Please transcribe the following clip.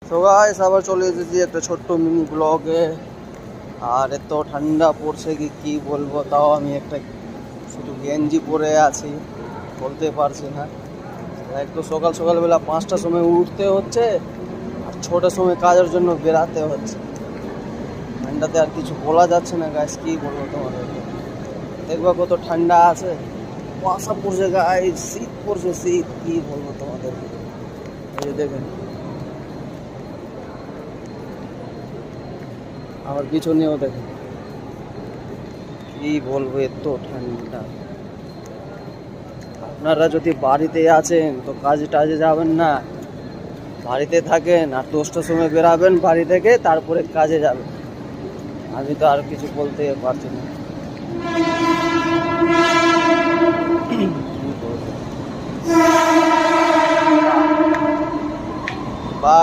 তো গাইস আবার চলে এসেছি একটা ছোট্ট মিনি ব্লগে। আর এত ঠান্ডা পড়ছে কি বলবো, তাও আমি একটা শুধু গেঞ্জি পরে আছি, বলতে পারছি না। একটু সকালবেলা 5টার সময় উঠতে হচ্ছে আর 6টার সময় কাজের জন্য বেরাতে হচ্ছে। ঠান্ডাতে আর কিছু বলা যাচ্ছে না গাইস, কি বলবো তোমাদেরকে। দেখবা কত ঠান্ডা আছে, কুয়াশা পড়ছে গাইস, শীত পড়ছে, শীত কি বলবো তোমাদেরকে। এই যে দেখেন, আমার পিছনেও দেখেন, কি বলবো এত ঠান্ডা। আপনারা যদি বাড়িতে আছেন তো কাজে টাজে যাবেন না, বাড়িতে থাকেন আর 10টার সময় বেরাবেন বাড়ি থেকে, তারপরে কাজে যাবেন। আমি তো আর কিছু বলতে পারছি না। বাই।